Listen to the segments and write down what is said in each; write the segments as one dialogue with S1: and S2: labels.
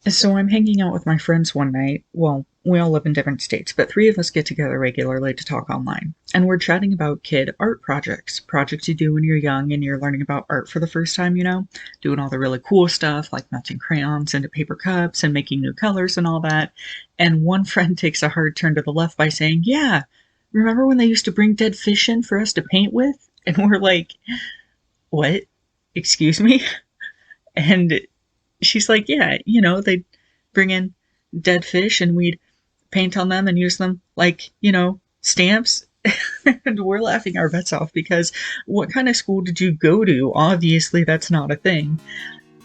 S1: So I'm hanging out with my friends one night. Well, we all live in different states, but three of us get together regularly to talk online. And we're chatting about kid art projects you do when you're young and you're learning about art for the first time, doing all the really cool stuff like melting crayons into paper cups and making new colors and all that. And one friend takes a hard turn to the left by saying, "Yeah, remember when they used to bring dead fish in for us to paint with?" And we're like, "What? Excuse me?" And she's like, "Yeah, they'd bring in dead fish and we'd paint on them and use them like, stamps." And we're laughing our butts off because what kind of school did you go to? Obviously, that's not a thing,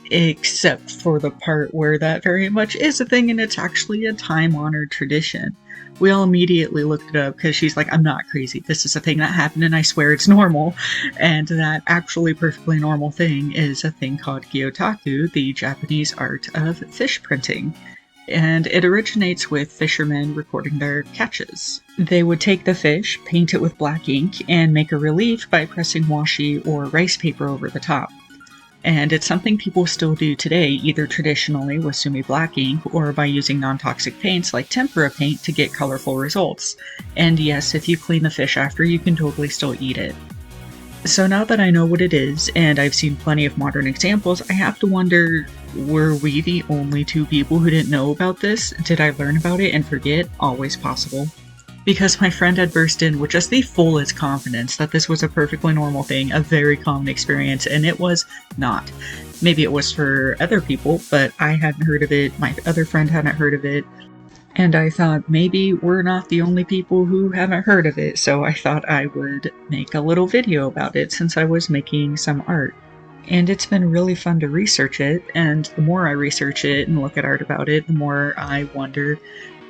S1: except for the part where that very much is a thing and it's actually a time-honored tradition. We all immediately looked it up because she's like, "I'm not crazy. This is a thing that happened and I swear it's normal." And that actually perfectly normal thing is a thing called Gyotaku, the Japanese art of fish printing. And it originates with fishermen recording their catches. They would take the fish, paint it with black ink, and make a relief by pressing washi or rice paper over the top. And it's something people still do today, either traditionally with sumi black ink or by using non-toxic paints like tempera paint to get colorful results. And yes, if you clean the fish after, you can totally still eat it. So now that I know what it is, and I've seen plenty of modern examples, I have to wonder, were we the only two people who didn't know about this? Did I learn about it and forget? Always possible. Because my friend had burst in with just the fullest confidence that this was a perfectly normal thing, a very common experience, and it was not. Maybe it was for other people, but I hadn't heard of it, my other friend hadn't heard of it, and I thought maybe we're not the only people who haven't heard of it, so I thought I would make a little video about it since I was making some art. And it's been really fun to research it, and the more I research it and look at art about it, the more I wonder,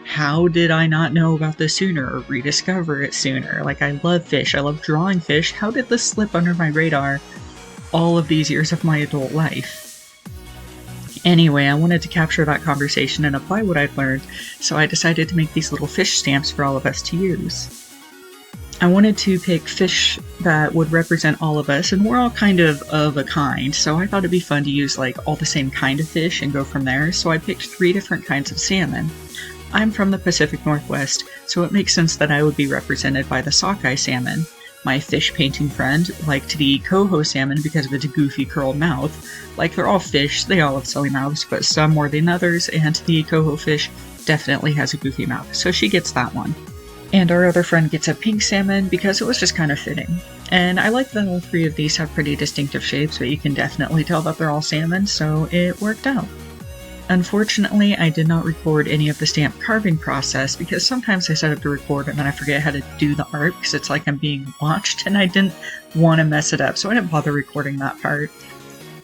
S1: how did I not know about this sooner or rediscover it sooner? Like, I love fish, I love drawing fish. How did this slip under my radar all of these years of my adult life? Anyway, I wanted to capture that conversation and apply what I'd learned, so I decided to make these little fish stamps for all of us to use. I wanted to pick fish that would represent all of us, and we're all kind of a kind, so I thought it'd be fun to use like all the same kind of fish and go from there, so I picked 3 different kinds of salmon. I'm from the Pacific Northwest, so it makes sense that I would be represented by the sockeye salmon. My fish painting friend liked the coho salmon because of its goofy curled mouth. Like, they're all fish, they all have silly mouths, but some more than others, and the coho fish definitely has a goofy mouth, so she gets that one. And our other friend gets a pink salmon because it was just kind of fitting. And I like that all 3 of these have pretty distinctive shapes, but you can definitely tell that they're all salmon, so it worked out. Unfortunately, I did not record any of the stamp carving process because sometimes I set up to record and then I forget how to do the art because it's like I'm being watched and I didn't want to mess it up, so I didn't bother recording that part.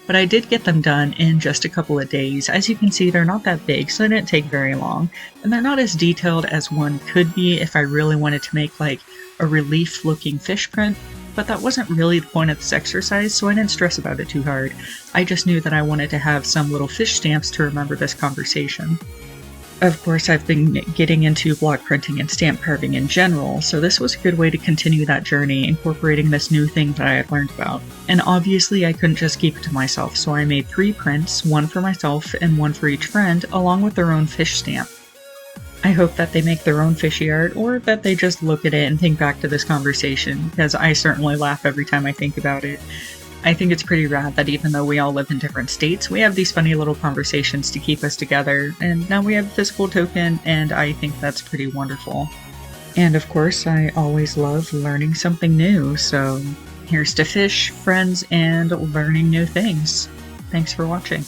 S1: But I did get them done in just a couple of days. As you can see, they're not that big, so they didn't take very long, and they're not as detailed as one could be if I really wanted to make like a relief-looking fish print. But that wasn't really the point of this exercise, so I didn't stress about it too hard. I just knew that I wanted to have some little fish stamps to remember this conversation. Of course, I've been getting into block printing and stamp carving in general, so this was a good way to continue that journey, incorporating this new thing that I had learned about. And obviously I couldn't just keep it to myself, so I made 3 prints, one for myself and one for each friend, along with their own fish stamp. I hope that they make their own fishy art, or that they just look at it and think back to this conversation, because I certainly laugh every time I think about it. I think it's pretty rad that even though we all live in different states, we have these funny little conversations to keep us together, and now we have a physical token, and I think that's pretty wonderful. And of course, I always love learning something new, so here's to fish, friends, and learning new things. Thanks for watching.